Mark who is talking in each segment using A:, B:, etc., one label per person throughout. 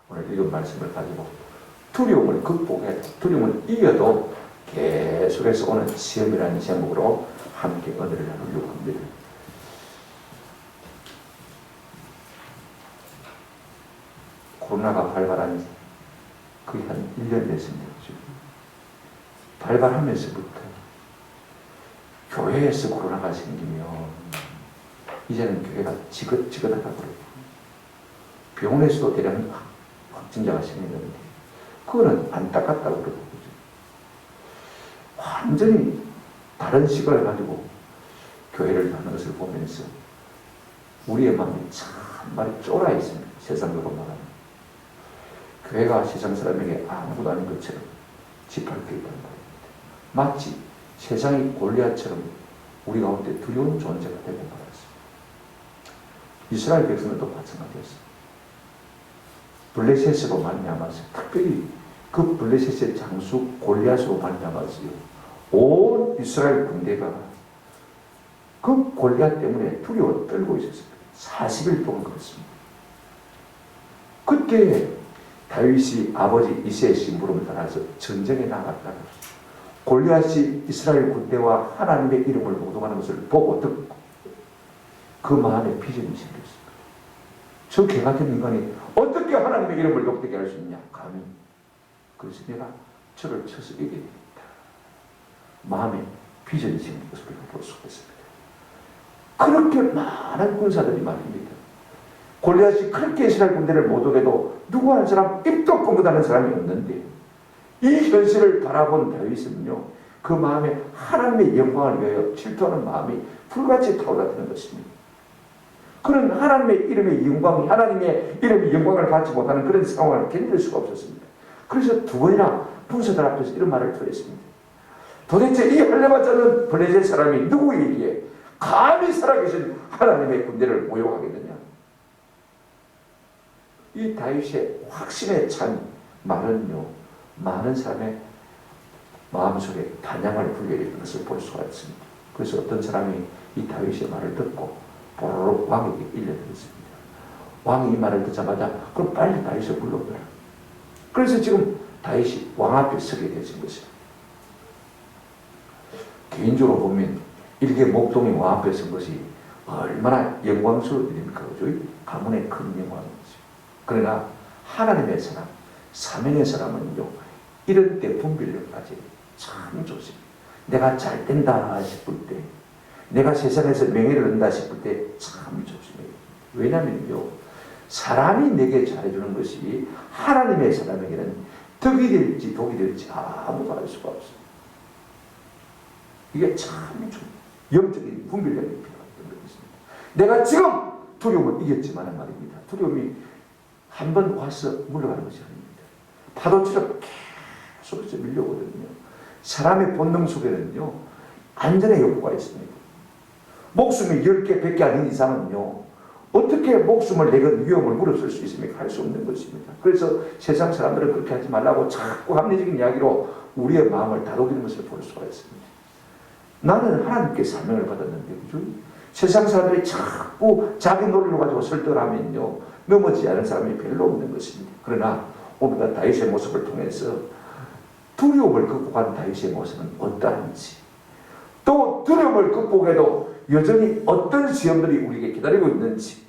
A: 오늘 이런 말씀을 가지고 두려움을 극복해야 돼. 두려움을 이겨도 계속해서 오는 시험이라는 제목으로 함께 은혜를 나누려고 합니다. 코로나가 발발한 지 거의 한 1년 됐습니다. 발발하면서부터 교회에서 코로나가 생기면 이제는 교회가 지긋지긋하다고 그래요. 병원에서도 대량 확진자가 생기는데 그거는 안타깝다고 그러고 완전히 다른 시각을 가지고 교회를 하는 것을 보면서 우리의 마음이 참말이 쫄아 있습니다. 세상으로 말하면 교회가 세상 사람에게 아무것도 아닌 것처럼 지팔 게 있다는 말입니다. 마치 세상이 골리앗처럼 우리 가운데 두려운 존재가 되고 말았습니다. 이스라엘 백성들도 마찬가지였습니다. 블레셋으로 말미암아서 특별히 그 블레셋의 장수 골리앗으로 말미암아서요, 온 이스라엘 군대가 그 골리앗 때문에 두려워 떨고 있었습니다. 40일 동안 그랬습니다. 그때 다윗이 아버지 이새의 심부름을 따라서 전쟁에 나갔다가 골리앗이 이스라엘 군대와 하나님의 이름을 모독하는 것을 보고 듣고 그 마음에 비전이 생겼습니다. 저 개 같은 인간이 어떻게 하나님의 이름을 욕되게 할 수 있냐? 감히. 그래서 내가 저를 쳐서 이겨야겠다. 마음에 비전이 생긴 것을 우리가 볼 수가 있습니다. 그렇게 많은 군사들이 말입니다. 골리앗이 그렇게 이스라엘 군대를 모독해도 누구 한 사람 입도 뻥긋하는 사람이 없는데 이 현실을 바라본 다윗은요, 그 마음에 하나님의 영광을 위하여 질투하는 마음이 불같이 타올랐다는 것입니다. 그런 하나님의 이름의 영광, 하나님의 이름의 영광을 받지 못하는 그런 상황을 견딜 수가 없었습니다. 그래서 두 번이나 군사들 앞에서 이런 말을 토했습니다. 도대체 이 할례받지 않은 블레셋 사람이 누구에게 감히 살아계신 하나님의 군대를 모욕하겠느냐? 이 다윗의 확신에 찬 말은요, 많은 사람의 마음속에 단양을 불러일으킨 것을 볼 수가 있습니다. 그래서 어떤 사람이 이 다윗의 말을 듣고 보로록 왕에게 일러드렸습니다. 왕이 이 말을 듣자마자 그럼 빨리 다윗을 불러오더라. 그래서 지금 다윗이 왕 앞에 서게 되신 것입니다. 개인적으로 보면 일개 목동이 왕 앞에 선 것이 얼마나 영광스러운 일입니까? 가문의 큰 영광이죠. 그러나 하나님의 사람, 사명의 사람은요, 이런 때 분별력까지 참 좋습니다. 내가 잘 된다 싶을 때, 내가 세상에서 명예를 얻는다 싶을 때 참 좋습니다. 왜냐면요, 사람이 내게 잘해주는 것이 하나님의 사람에게는 덕이 될지 독이 될지 아무도 알 수가 없습니다. 이게 참 영적인 분별력이 필요한 것입니다. 내가 지금 두려움을 이겼지만 말입니다. 두려움이 한 번 와서 물러가는 것이 아닙니다. 파도처럼 계속해서 밀려오거든요. 사람의 본능 속에는요, 안전의 욕구가 있습니다. 목숨이 10개, 100개 아닌 이상은요, 어떻게 목숨을 내건 위험을 무릅쓸 수 있습니까? 할 수 없는 것입니다. 그래서 세상 사람들은 그렇게 하지 말라고 자꾸 합리적인 이야기로 우리의 마음을 다독이는 것을 볼 수가 있습니다. 나는 하나님께 사명을 받았는데, 그죠? 세상 사람들이 자꾸 자기 논리를 가지고 설득을 하면요, 넘어지지 않은 사람이 별로 없는 것입니다. 그러나 오늘 다윗의 모습을 통해서 두려움을 극복한 다윗의 모습은 어떠한지, 또 두려움을 극복해도 여전히 어떤 시험들이 우리에게 기다리고 있는지,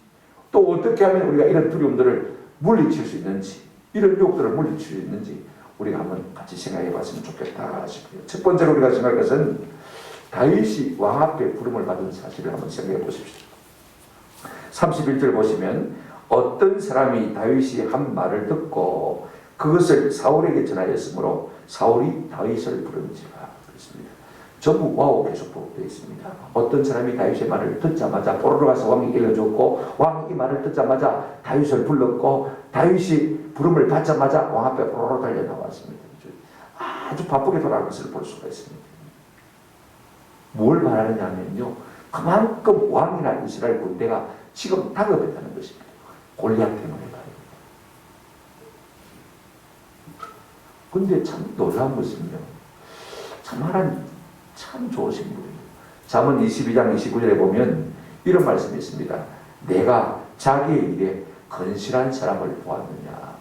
A: 또 어떻게 하면 우리가 이런 두려움들을 물리칠 수 있는지, 이런 유혹들을 물리칠 수 있는지 우리가 한번 같이 생각해 봤으면 좋겠다 싶어요. 첫 번째로 우리가 생각할 것은 다윗이 왕 앞에 부름을 받은 사실을 한번 생각해 보십시오. 31절 보시면 어떤 사람이 다윗이 한 말을 듣고 그것을 사울에게 전하였으므로 사울이 다윗을 부른지라 그랬습니다. 전부 와우 계속 되어 있습니다. 어떤 사람이 다윗의 말을 듣자마자 보러 가서 왕에게 일러줬고, 왕이 이 말을 듣자마자 다윗을 불렀고, 다윗이 부름을 받자마자 왕 앞에 보러 달려 나왔습니다. 아주 바쁘게 돌아간 것을 볼 수가 있습니다. 뭘 말하느냐 하면요, 그만큼 왕이나 이스라엘 군대가 지금 다급했다는 것입니다. 골리앗 때문에 말입니다. 근데 참 놀라운 것은요, 참 하나님 참 좋으신 분이에요. 잠언 22장 29절에 보면 이런 말씀이 있습니다. 내가 자기의 일에 건실한 사람을 보았느냐.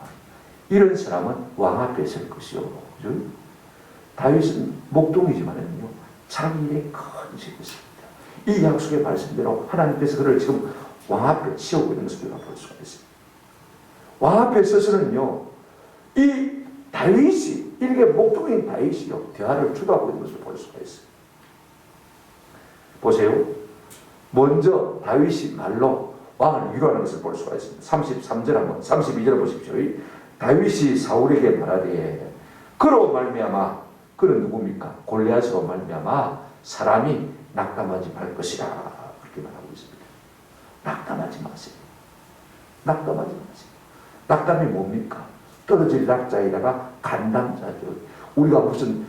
A: 이런 사람은 왕 앞에 설 것이요. 그죠? 다윗은 목동이지만은요, 자기 일에 큰 책이 있습니다. 이 약속의 말씀대로 하나님께서 그를 지금 왕 앞에 세우고 있는 것을 우리가 볼 수가 있습니다. 왕 앞에 서서는요, 이 다윗이, 일개 목동인 다윗이요, 대화를 주도하고 있는 것을 볼 수가 있어요. 보세요. 먼저 다윗이 말로 왕을 위로하는 것을 볼 수가 있습니다. 33절 한번, 32절 보십시오. 다윗이 사울에게 말하되 그로 말미암아, 그는 누굽니까? 골리앗으로 말미암아 사람이 낙담하지 말 것이라, 그렇게 말하고 있습니다. 낙담하지 마세요. 낙담하지 마세요. 낙담이 뭡니까? 떨어질 낙자에다가 간담자죠. 우리가 무슨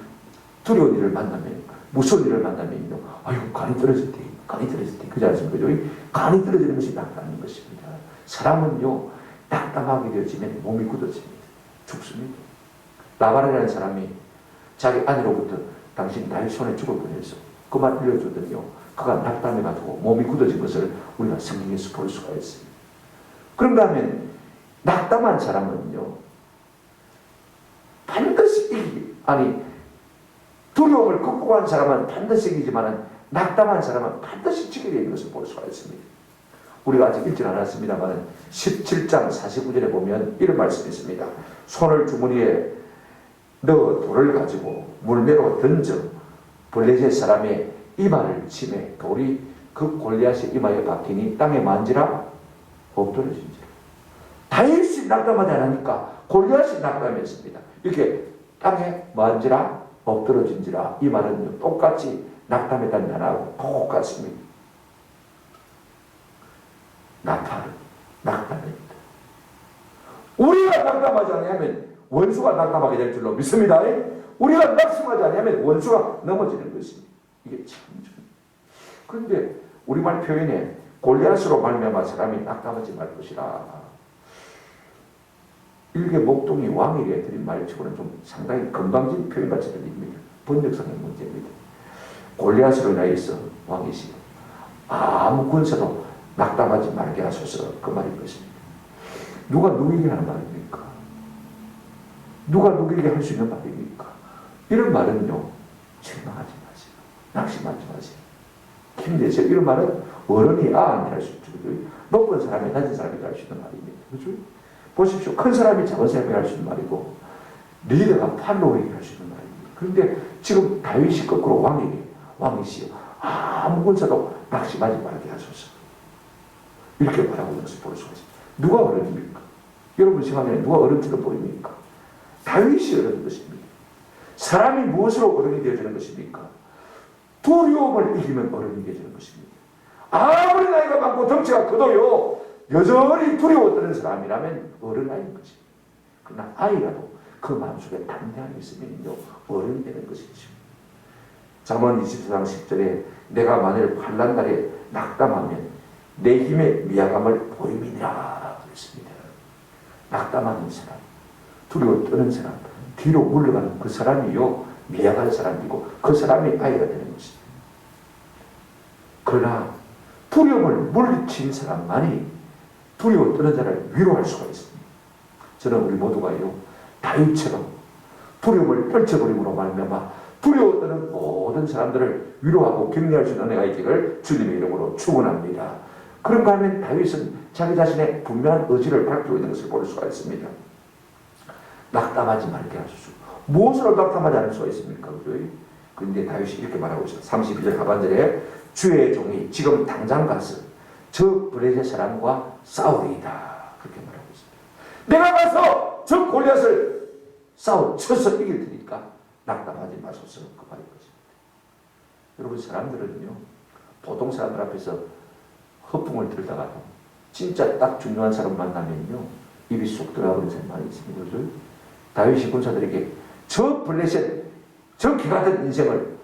A: 두려운 일을 만나면, 무서운 일을 만나면요, 아유, 간이 떨어졌대. 간이 떨어졌대. 그지 않습니까? 간이 떨어지는 것이 낙담인 것입니다. 사람은요, 낙담하게 되어지면 몸이 굳어집니다. 죽습니다. 나발이라는 사람이 자기 아내로부터 당신 나의 손에 죽을 뻔해서 그 말 들려주더니요, 그가 낙담해가지고 몸이 굳어진 것을 우리가 성경에서 볼 수가 있습니다. 그런가 하면 낙담한 사람은요, 반드시 두려움을 극복한 사람은 반드시 이기지만 낙담한 사람은 반드시 지게 되는 것을 볼 수가 있습니다. 우리가 아직 읽지 않았습니다만 17장 49절에 보면 이런 말씀이 있습니다. 손을 주머니에 넣어 돌을 가지고 물매로 던져 블레셋 사람의 이마를 치매 돌이 그 골리앗의 이마에 박히니 땅에 만지라 엎드러진지라. 다윗이 낙담하지 않으니까 골리앗이 낙담했습니다. 이렇게 땅에 만지라 엎드러진지라, 이 말은 똑같이 낙담했다는 단어하고 똑같습니다. 낙담입니다. 우리가 낙담하지 않으면 원수가 낙담하게 될 줄로 믿습니다. 우리가 낙심하지 않으면 원수가 넘어지는 것입니다. 이게 참 중요해요. 그런데 우리말 표현에 골리앗으로 말미암아 사람이 낙담하지 말 것이라, 일개 목동이 왕에게 드린 말치고는 좀 상당히 건방진 표현같이 들립니다. 번역상의 문제입니다. 골리앗으로 인하여서 왕이시여 아무 군사도 낙담하지 말게 하소서, 그 말인 것입니다. 누가 누구에게 하는 말입니까? 누가 누구에게 할 수 있는 말입니까? 이런 말은요, 실망하지 마세요. 낙심하지 마세요. 힘내세요. 이런 말은 어른이 아한테 할 수 있죠. 높은 사람이 낮은 사람이 할 수 있는 말입니다. 그렇죠? 보십시오. 큰 사람이 작은 사람이 할 수 있는 말이고, 리더가 팔로워에게 할 수 있는 말입니다. 그런데 지금 다윗이 거꾸로 왕이시여 아무 군사도 낙심하지 말게 하소서, 이렇게 말하고 있는 것을 볼 수가 있습니다. 누가 어른입니까? 여러분 생각에 누가 어른처럼 보입니까? 다윗이 어른인 것입니다. 사람이 무엇으로 어른이 되어지는 것입니까? 두려움을 이기면 어른이 되어지는 것입니다. 아무리 나이가 많고 덩치가 커도요, 여전히 두려워 떠는 사람이라면 어른 아닌 것입니다. 그러나 아이라도 그 마음속에 담대함이 있으면요, 어른이 되는 것이죠. 잠언 24장 10절에 내가 만일 환난날에 낙담하면 내 힘의 미약함을 보임이니라 그랬습니다. 낙담하는 사람, 두려워 떠는 사람, 뒤로 물러가는 그 사람이요, 미약한 사람이고 그 사람이 아이가 되는 것입니다. 그러나 두려움을 물리친 사람만이 두려워 떠는 자를 위로할 수가 있습니다. 저는 우리 모두가요, 다윗처럼 두려움을 떨쳐버림으로 말미암아 두려워 떠는 모든 사람들을 위로하고 격려할 수 있는 은혜가 있기를 주님의 이름으로 축원합니다. 그런가 하면 다윗은 자기 자신의 분명한 의지를 밝히고 있는 것을 볼 수가 있습니다. 낙담하지 말게 하소서. 무엇으로 낙담하지 않을 수가 있습니까? 그런데 다윗이 이렇게 말하고 있어요. 32절 하반절에 주의 종이 지금 당장 가서 저 블레셋 사람과 싸우리이다, 그렇게 말하고 있습니다. 내가 가서 저 골리앗을 쳐서 이길 테니까 낙담하지 마소서, 그 말인 것입니다. 여러분, 사람들은요, 보통 사람들 앞에서 허풍을 들다가도 진짜 딱 중요한 사람 만나면요, 입이 쏙 들어가는 사람이 많이 있습니다. 그렇죠? 다윗이 군사들에게 저 블레셋, 저 기가된 인생을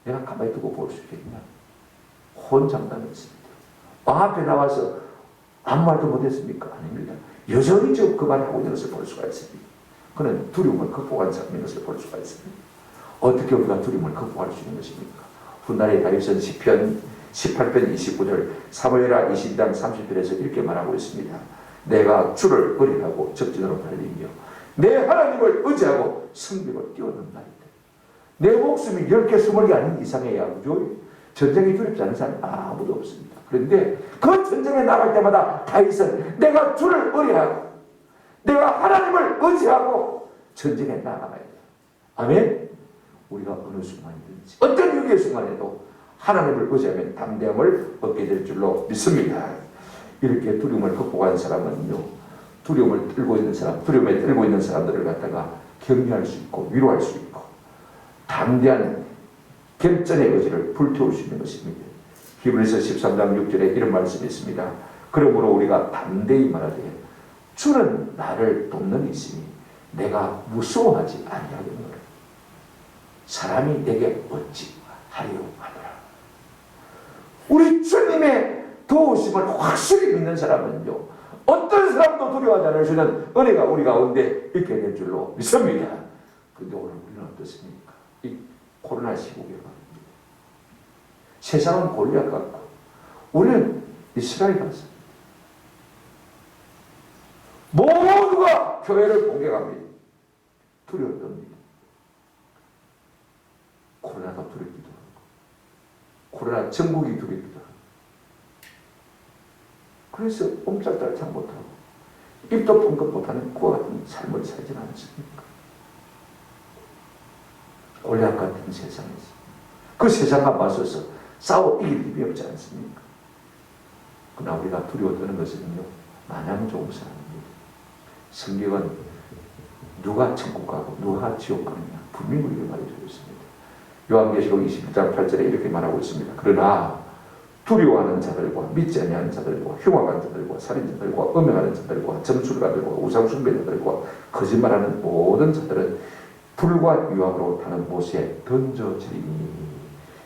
A: 내가 가만히 두고 볼 수 있겠냐? 혼장담했습니다. 왕 앞에 나와서 아무 말도 못했습니까? 아닙니다. 여전히 그 말을 하고 있는 것을 볼 수가 있습니다. 그는 두려움을 극복한 사람인 것을 볼 수가 있습니다. 어떻게 우리가 두려움을 극복할 수 있는 것입니까? 훗날에 다윗은 시편 18편 29절, 사무엘하 22장 30절에서 이렇게 말하고 있습니다. 내가 주를 버리라고 적진으로 달리며 내 하나님을 의지하고 성벽을 띄우는 날이다. 내 목숨이 10개, 20개 아닌 이상해야 그죠? 전쟁이 두렵지 않은 사람이 아무도 없습니다. 그런데 그 전쟁에 나갈 때마다 다윗은 내가 주를 의뢰하고 내가 하나님을 의지하고 전쟁에 나가야 돼요. 아멘? 우리가 어느 순간이든지 어떤 위기의 순간에도 하나님을 의지하면 담대함을 얻게 될 줄로 믿습니다. 이렇게 두려움을 극복한 사람은요, 두려움에 떨고 있는 사람들을 갖다가 격려할 수 있고 위로할 수 있고 담대한 결전의 의지를 불태울 수 있는 것입니다. 히브리서 13장 6절에 이런 말씀이 있습니다. 그러므로 우리가 담대히 말하되 주는 나를 돕는 이시니 내가 무서워하지 아니하겠노라. 사람이 내게 어찌 하려 하노라. 우리 주님의 도우심을 확실히 믿는 사람은요, 어떤 사람도 두려워하지 않을 수 있는 은혜가 우리 가운데 있게 될 줄로 믿습니다. 그런데 오늘 우리는 어떻습니까? 이 코로나 시국에 말입니다. 세상은 골리앗 같고 우리는 이스라엘 같습니다. 모두가 교회를 공격합니다. 두려웠답니다. 코로나가 두렵기도 하고 코로나 전국이 두렵기도 하고 그래서 옴짝달짝 못하고 입도 펑긋 못하는 그와 같은 삶을 살지 않습니까? 골리앗 같은 세상에서 그 세상과 맞서서 싸워 이길 힘이 없지 않습니까? 그러나 우리가 두려워 떠는 것은요, 마냥 좋은 사람입니다. 성경은 누가 천국 가고 누가 지옥 가느냐 분명히 우리에게 말해주고 있습니다. 요한계시록 21장 8절에 이렇게 말하고 있습니다. 그러나 두려워하는 자들과 믿지 아니하는 자들과 흉악한 자들과 살인자들과 음행하는 자들과 점술가들과 우상숭배자들과 거짓말하는 모든 자들은 불과 유황으로 타는 못에 던져지리니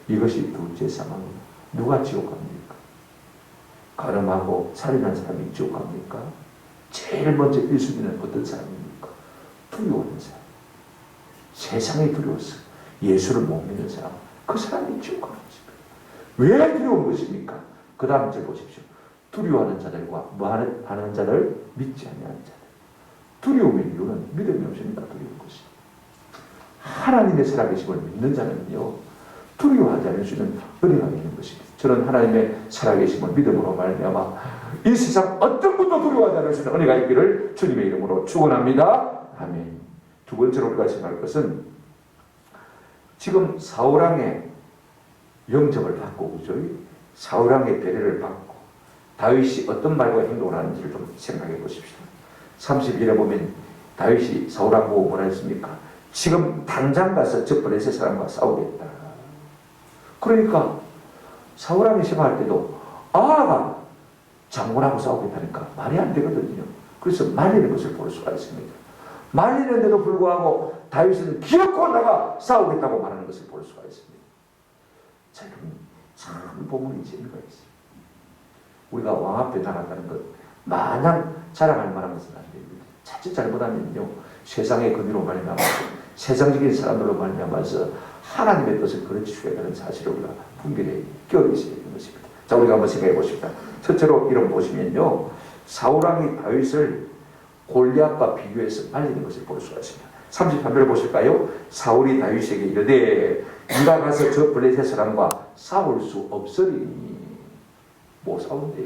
A: 이것이 둘째 사망입니다. 누가 지옥 갑니까? 가늠하고 살인한 사람이 지옥 갑니까? 제일 먼저 1순위는 어떤 사람입니까? 두려워하는 사람. 세상이 두려워서 예수를 못 믿는 사람. 그 사람이 지옥 가는 것입니다. 왜 두려운 것입니까? 그 다음 절 보십시오. 두려워하는 자들과 하는 자들, 믿지 아니하는 자들. 두려움의 이유는 믿음이 없으니까 두려운 것입니다. 하나님의 살아계심을 믿는 자는요, 두려워하지 않을 수 있는 은혜가 있는 것입니다. 저는 하나님의 살아계심을 믿음으로 말미암아 이 세상 어떤 것도 두려워하지 않을 수 있는 은혜가 있기를 주님의 이름으로 축원합니다. 아멘. 두 번째로 우리가 생각할 것은 지금 사울왕의 영접을 받고 그죠? 사울왕의 배려를 받고 다윗이 어떤 말과 행동을 하는지를 좀 생각해 보십시오. 31절에 보면 다윗이 사울왕 보고 뭐라 했습니까? 지금 당장 가서 저 블레셋 사람과 싸우겠다. 그러니까 사울왕이 생각할 때도 아가 장군하고 싸우겠다니까 말이 안 되거든요. 그래서 말리는 것을 볼 수가 있습니다. 말리는데도 불구하고 다윗은 기어코 나가 싸우겠다고 말하는 것을 볼 수가 있습니다. 자, 여러분 참 보문이 재미가 있어요. 우리가 왕 앞에 나간다는 것 마냥 자랑할 만한 것은 안 됩니다. 자칫 잘못하면요, 세상의 권위로 말미암아 세상적인 사람들로 말미암아서 하나님의 뜻을 그르치게 되는 사실을 우리가 분별히 껴있어야 되는 것입니다. 자, 우리가 한번 생각해 보십시다. 첫째로 이런 보시면요, 사울왕이 다윗을 골리앗과 비교해서 말리는 것을 볼 수가 있습니다. 33절을 보실까요? 사울이 다윗에게 이르되 네가 가서 저 블레셋 사람과 싸울 수 없으리니. 못 싸운대.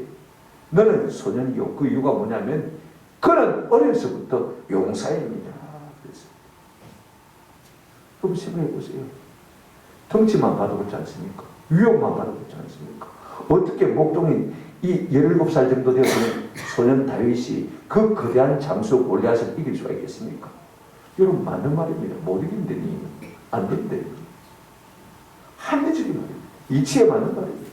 A: 너는 소년이요. 그 이유가 뭐냐면 그는 어려서부터 용사입니다. 그래서 여러분 생각해 보세요. 덩치만 봐도 그렇지 않습니까? 위력만 봐도 그렇지 않습니까? 어떻게 목동인 이 17살 정도 되는 소년 다윗이 그 거대한 장수 골리앗을 이길 수가 있겠습니까? 여러분 맞는 말입니다. 못 이긴다니 안 된대. 합리적인 말입니다. 이치에 맞는 말입니다.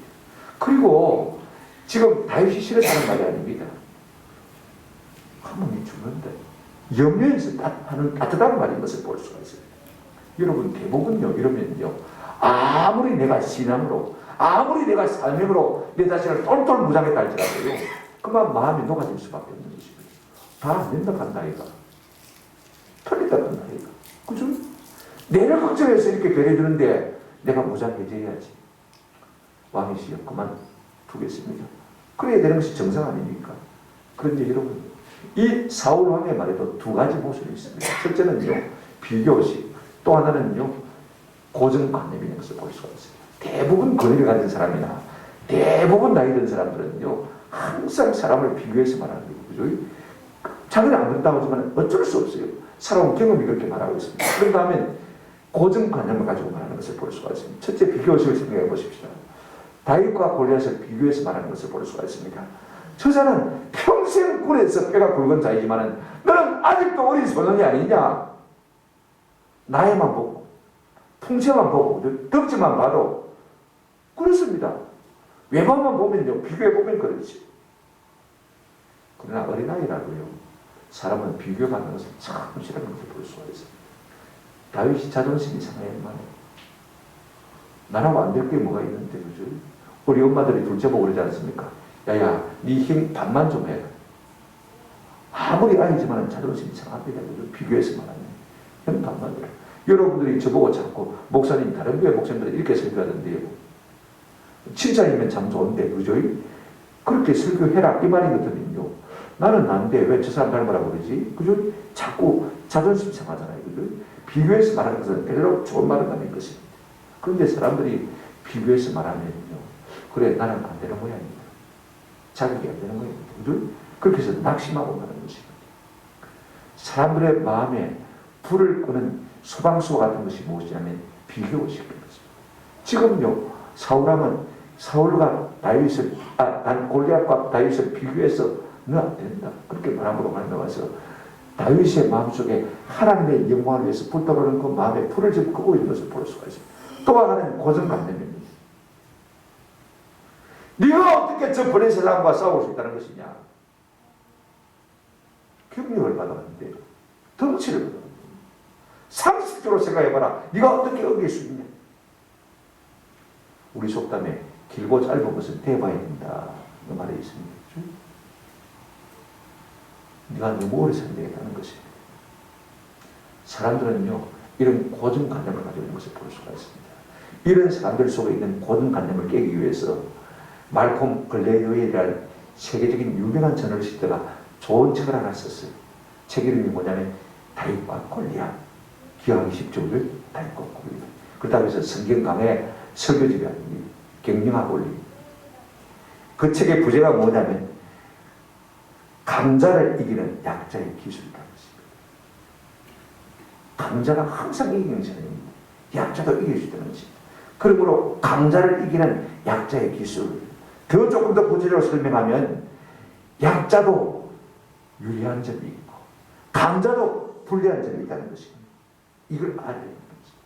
A: 그리고 지금 다윗이 싫어하는 말이 아닙니다. 한 번이 죽는다. 염려해서 하는 따뜻한 말인 것을 볼 수가 있습니다. 여러분 대목은요, 이러면요, 아무리 내가 신앙으로 아무리 내가 삶으로 내 자신을 똘똘 무장했다 할지라도요, 그만 마음이 녹아질 수밖에 없는 것입니다. 다 안 된다 간다 이가. 틀린다 간다 이가. 그죠? 내를 걱정해서 이렇게 배려주는데 내가 무장해져야지. 왕이시여 그만 두겠습니다. 그래야 되는 것이 정상 아닙니까? 그런데 여러분 이 사울 왕의 말에도 두 가지 모습이 있습니다. 첫째는요, 비교식, 또 하나는요, 고정관념이라는 것을 볼 수가 있어요. 대부분 권위를 가진 사람이나 대부분 나이 든 사람들은요, 항상 사람을 비교해서 말하는 거죠. 자기는 안 그렇다고 하지만 어쩔 수 없어요. 살아온 경험이 그렇게 말하고 있습니다. 그런 다음에 고정관념을 가지고 말하는 것을 볼 수가 있습니다. 첫째, 비교식을 생각해 보십시다. 다윗과 골리앗을 비교해서 말하는 것을 볼 수가 있습니다. 저자는 평생 굴에서 뼈가 굵은 자이지만 너는 아직도 어린 소년이 아니냐. 나이만 보고 풍채만 보고 덕지만 봐도 그렇습니다. 외모만 보면요, 비교해보면 그렇지. 그러나 어린아이라고요, 사람은 비교받는 것을 참 싫어하는 것을 볼 수가 있습니다. 다윗이 자존심이 상해야 말이에요. 나라고 안 될 게 뭐가 있는데, 그죠? 우리 엄마들이 둘째 보고 그러지 않습니까? 야야, 네 힘 반만 좀 해. 아무리 아이지만 자존심이 상합니다. 그죠? 비교해서 말하면. 힘 반만 해. 여러분들이 저보고 자꾸 목사님, 다른 교회 목사님들은 이렇게 설교하던데요. 칭찬이면 참 좋은데, 그죠? 그렇게 설교해라. 이 말이거든요. 나는 안 돼. 왜 저 사람 닮으라고 그러지? 그죠? 자꾸 자존심 상하잖아요. 그죠? 비교해서 말하는 것은 별로 좋은 말은 아닌 것입니다. 그런데 사람들이 비교해서 말하면요, 그래, 나는 안 되는 모양이다. 자격이 안 되는 모양이다. 그죠? 그렇게 해서 낙심하고 말하는 것입니다. 사람들의 마음에 불을 끄는 소방수와 같은 것이 무엇이냐면 비교의식인 것입니다. 지금요, 사울과 다윗을, 골리앗과 다윗을 비교해서 너 안 된다. 그렇게 말함으로 말미암아서 다윗의 마음속에 하나님의 영광을 위해서 불타오르는 그 마음에 불을 지금 끄고 있는 것을 볼 수가 있습니다. 또 하나는 고정관념입니다. 네가 어떻게 저 불의 세상과 싸울 수 있다는 것이냐. 경력을 받아봤는데 덩치를 받아봤는데 상식적으로 생각해봐라. 네가 어떻게 어길 수 있냐. 우리 속담에 길고 짧은 것은 대봐야 된다. 그 말이 있습니다. 네가 너무 오래 살면 되겠다는 것입니다. 사람들은요, 이런 고정관념을 가지고 있는 것을 볼 수가 있습니다. 이런 사람들 속에 있는 고정관념을 깨기 위해서 말콤 글래드웨이라는 세계적인 유명한 저널리스트가 좋은 책을 하나 썼어요. 책 이름이 뭐냐면 다윗과 골리앗. 기억하기 쉽죠? 다윗과 골리앗. 그렇다고 해서 성경 강의 설교집이 아닙니다. 경영학 원리. 그 책의 부제가 뭐냐면 강자를 이기는 약자의 기술이라는 것입니다. 강자가 항상 이기는 사람입니다. 약자도 이길 수 있다는 것입니다. 그러므로 강자를 이기는 약자의 기술. 조금 더 구체적으로 설명하면 약자도 유리한 점이 있고 강자도 불리한 점이 있다는 것입니다. 이걸 알아야 되는 것입니다.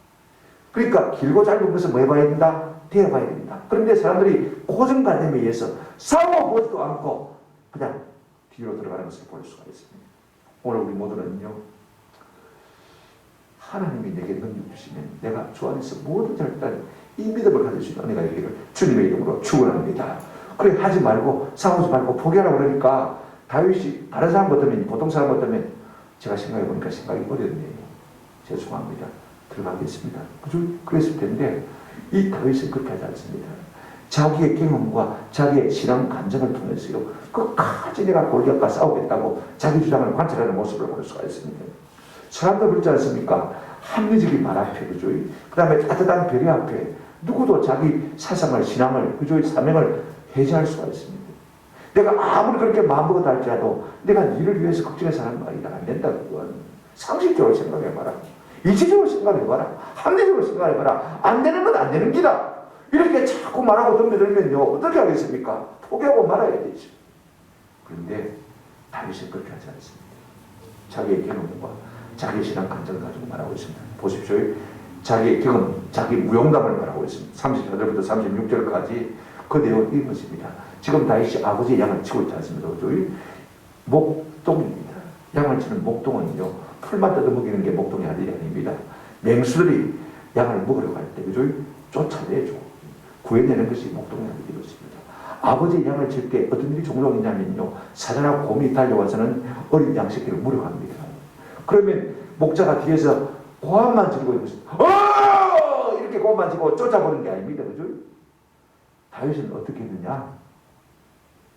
A: 그러니까 길고 짧은 것을 뭐 해봐야 된다? 되어봐야 된다. 그런데 사람들이 고정관념에 의해서 싸워보지도 않고 그냥 뒤로 들어가는 것을 볼 수가 있습니다. 오늘 우리 모두는요, 하나님이 내게 능력 주시면 내가 주 안에서 모든 절단 이 믿음을 가질 수 있는 은혜가 있기를 주님의 이름으로 축원합니다. 그래, 하지 말고 싸우지 말고 포기하라고 그러니까 다윗이 다른 사람 같으면, 보통 사람 같으면 제가 생각해 보니까 생각이 어렵네요. 죄송합니다. 들어가겠습니다. 그죠? 그랬을 텐데 이 다윗은 그렇게 하지 않습니다. 자기의 경험과 자기의 신앙 감정을 통해서요, 끝까지 내가 골리앗과 싸우겠다고 자기 주장을 관찰하는 모습을 볼 수가 있습니다. 사람들 그렇지 않습니까? 합리적인 말 앞에, 그죠? 그 다음에 따뜻한 배려 앞에 누구도 자기 사상을, 신앙을, 그죠? 사명을 해제할 수가 있습니다. 내가 아무리 그렇게 마음먹어도 할지라도 내가 니를 위해서 걱정해서 하는 말이다. 안 된다, 그건. 상식적으로 생각해봐라. 이치적으로 생각해봐라. 합리적으로 생각해봐라. 안 되는 건 안 되는 기다. 이렇게 자꾸 말하고 덤벼들면요, 어떻게 하겠습니까? 포기하고 말아야 되죠. 그런데 다윗은 그렇게 하지 않습니다. 자기의 경험과 자기의 신앙 감정을 가지고 말하고 있습니다. 보십시오. 자기의 경험, 자기 무용담을 말하고 있습니다. 34절부터 36절까지 그 내용은 이것입니다. 지금 다윗이 아버지의 양을 치고 있지 않습니까? 목동입니다. 양을 치는 목동은요, 풀만 뜯어먹이는 게 목동의 할 일이 아닙니다. 맹수들이 양을 먹으려고 할 때, 그죠? 쫓아내죠. 구해내는 것이 목동의 할 일이었습니다. 아버지의 양을 칠 때 어떤 일이 종종 있냐면요, 사자나 곰이 달려와서는 어린 양 새끼를 물어갑니다. 그러면 목자가 뒤에서 고함만 지르고 있는 것입니다. 이렇게 고함만 지르고 쫓아보는 게 아닙니다. 그죠? 다윗은 어떻게 했느냐?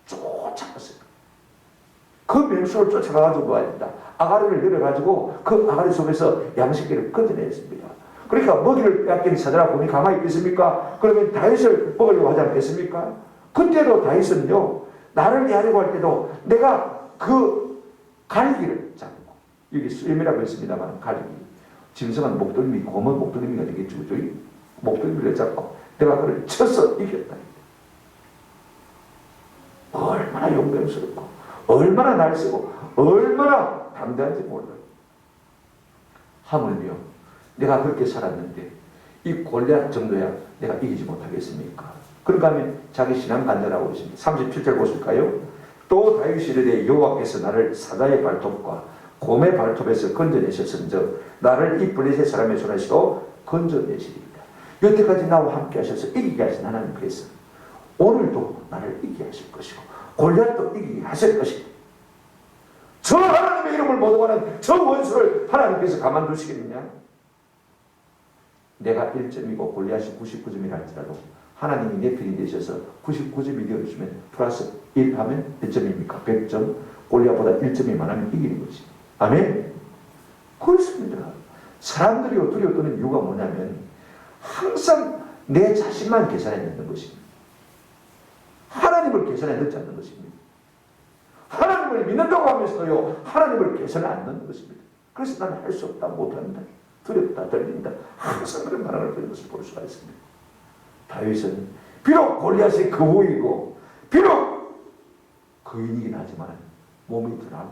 A: 쫓아갔어요. 그 원수를 쫓아가가지고 와야 된다. 아가리를 내려가지고 그 아가리 속에서 양식기를 건져냈습니다. 그러니까 먹이를 빼앗긴 사자라 곰이 가만히 있겠습니까? 그러면 다윗을 먹으려고 하지 않겠습니까? 그때도 다윗은요, 나를 위하려고 할 때도 내가 그 갈기를 잡고, 여기 수염이라고 했습니다만 갈기, 짐승은 목덜미, 곰은 목덜미가 되겠죠. 목덜미를 잡고 내가 그를 쳐서 이겼다. 얼마나 용맹스럽고 얼마나 날쌔고 얼마나 담대한지 몰라요. 하물며 내가 그렇게 살았는데 이 골리앗 정도야 내가 이기지 못하겠습니까? 그런가 하면 자기 신앙 간절하고 있습니다. 37절 보실까요? 또 다윗이 이르되 여호와께서 나를 사자의 발톱과 곰의 발톱에서 건져내셨은즉 나를 이 블레셋 사람의 손에서도 건져내시리이다. 여태까지 나와 함께 하셔서 이기게 하신 하나님께서 오늘도 나를 이기게 하실 것이고 골리앗도 이기게 하실 것이다. 저 하나님의 이름을 모독하는 저 원수를 하나님께서 가만두시겠느냐? 내가 1점이고 골리앗이 99점이라 할지라도 하나님이 내 편이 되셔서 99점이 되어주시면 플러스 1 하면 몇 점입니까? 100점. 골리앗보다 1점이 많으면 이기는 거지. 아멘? 그렇습니다. 사람들이 두려워 떠는 이유가 뭐냐면 항상 내 자신만 계산해 넣는 것입니다. 하나님을 계산해 넣지 않는 것입니다. 하나님을 믿는다고 하면서도요, 하나님을 계산해 안 넣는 것입니다. 그래서 나는 할 수 없다, 못한다, 두렵다, 떨린다, 항상 그런 반응을 보이는 것을 볼 수가 있습니다. 다윗은 비록 골리앗이 거부이고 비록 거인이긴 하지만 몸이 둔하고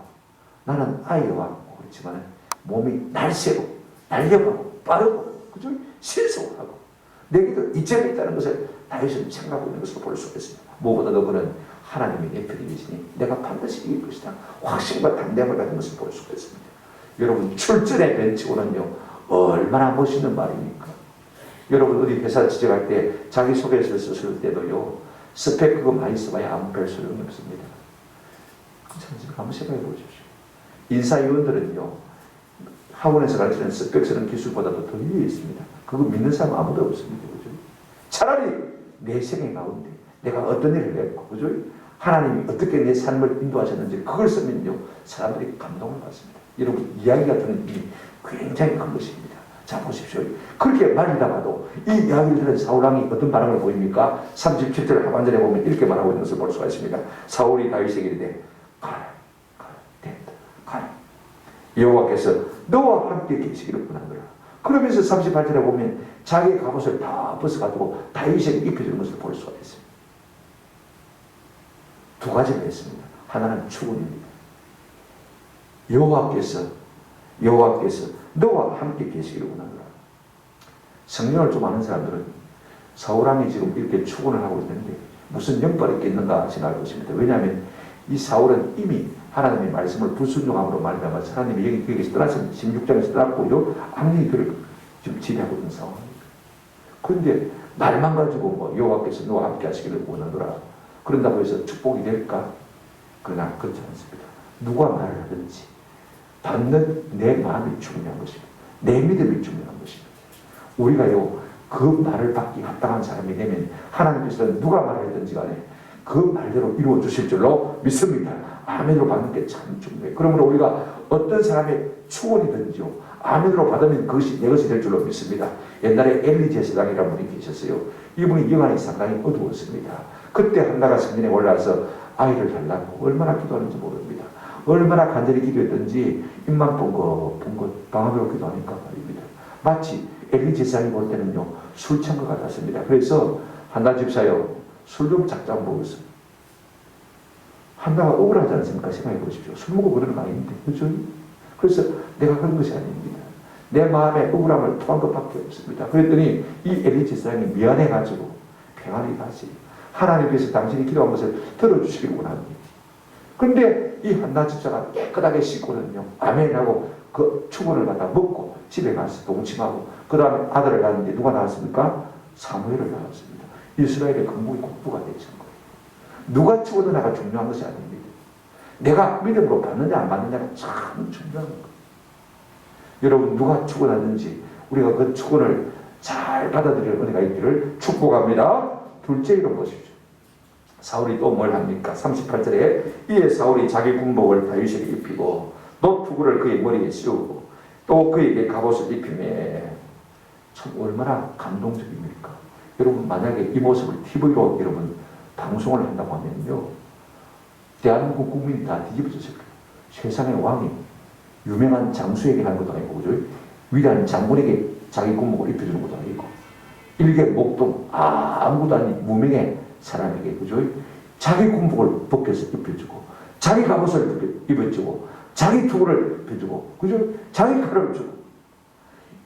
A: 나는 아이와 그렇지만 몸이 날쌔고 날렵하고 빠르고 그죠? 신속하고 내게도 이점이 있다는 것을 다윗은 생각하고 있는 것으로 볼 수가 있습니다. 무엇보다도 그는 하나님이 내 편이 되시니 내가 반드시 이길 것이다. 확신과 담대함을 가진 것을 볼 수가 있습니다. 여러분 출전의 벤치고는요 얼마나 멋있는 말입니까? 여러분 어디 회사 취직할 때 자기소개서를 쓸 때도요 스펙 그거 많이 써봐야 아무 별 소용이 없습니다. 한번 생각해 보십시오. 인사위원들은요 학원에서 가르치는 스펙 쓰는 기술보다도 더 위에 있습니다. 그거 믿는 사람 아무도 없습니다. 그죠? 차라리 내 생애 가운데 내가 어떤 일을 했고 그죠? 하나님이 어떻게 내 삶을 인도하셨는지 그걸 쓰면요 사람들이 감동을 받습니다. 여러분 이야기가 주는 힘이 굉장히 큰 것입니다. 자 보십시오. 그렇게 말리다가도 이 이야기를 들은 사울왕이 어떤 반응을 보입니까? 37절 하반절에 보면 이렇게 말하고 있는 것을 볼 수가 있습니다. 사울이 다윗에게 이르되 가라 됐다 가라 여호와께서 너와 함께 계시기를 원하노라. 그러면서 38절에 보면 자기의 갑옷을 다 벗어가지고 다윗에게 입혀주는 것을 볼 수가 있습니다. 두 가지가 있습니다. 하나는 축원입니다. 여호와께서 너와 함께 계시기를 원하노라. 성령을 좀 아는 사람들은 사울왕이 지금 이렇게 축원을 하고 있는데 무슨 영빨이 있겠는가 생각할 것입니다. 왜냐하면 이 사울은 이미 하나님의 말씀을 불순종함으로 말미암아 하나님이 여기서 떠나신 16장에서 떠났고 악령이 그를 지금 지배하고 있는 상황입니다. 그런데 말만 가지고 뭐 여호와께서 너와 함께 하시기를 원하노라 그런다고 해서 축복이 될까? 그러나 그렇지 않습니다. 누가 말을 하든지 받는 내 마음이 중요한 것입니다. 내 믿음이 중요한 것입니다. 우리가요 그 말을 받기 합당한 사람이 되면 하나님께서는 누가 말하든지 간에 그 말대로 이루어 주실 줄로 믿습니다. 아멘으로 받는 게 참 중요해요. 그러므로 우리가 어떤 사람의 축원이든지요 아멘으로 받으면 그것이 내 것이 될 줄로 믿습니다. 옛날에 엘리 제사장이라는 분이 계셨어요. 이분이 영안이 상당히 어두웠습니다. 그때 한나가 성전에 올라와서 아이를 달라고 얼마나 기도하는지 모릅니다. 얼마나 간절히 기도했던지 입만 뻥긋 방언으로 기도하니까 말입니다. 마치 엘리 제사장이 볼 때는요 술 취한 것 같았습니다. 그래서 한나 집사요 술 좀 작작 먹었어요. 한나가 억울하지 않습니까? 생각해 보십시오. 술 먹고 그러는 거 아닌데 그렇죠? 그래서 내가 그런 것이 아닙니다. 내 마음에 억울함을 토한 것밖에 없습니다. 그랬더니 이 엘리 제사장이 미안해가지고 평안히 가시 하나님께서 당신이 기도한 것을 들어주시기를 원합니다. 그런데 이 한나 집사가 깨끗하게 씻고는요 아멘하고 그 축원을 갖다 먹고 집에 가서 동침하고 그 다음에 아들을 낳았는데 누가 낳았습니까? 사무엘을 낳았습니다. 이스라엘의 건국이 국부가 되신 거예요. 누가 축원을 하가 중요한 것이 아닙니다. 내가 믿음으로 받느냐 안 받느냐가 참 중요한 거예요. 여러분 누가 축원하든지 우리가 그 축원을 잘 받아들일 은혜가 있기를 축복합니다. 둘째 이런 것이죠. 사울이 또 뭘 합니까? 38절에 이에 사울이 자기 군복을 다윗에게 입히고 노투구를 그의 머리에 씌우고 또 그에게 갑옷을 입히매 참 얼마나 감동적입니까? 여러분 만약에 이 모습을 TV로 여러분 방송을 한다고 하면요 대한민국 국민이 다 뒤집어졌을 거예요. 세상의 왕이 유명한 장수에게 한 것도 아니고 그죠? 위대한 장군에게 자기 군복을 입혀주는 것도 아니고 일개 목동 아무것도 아닌 무명의 사람에게 그죠? 자기 군복을 벗겨서 입혀주고 자기 갑옷을 입혀주고 자기 투구를 입혀주고 그죠? 자기 칼을 주고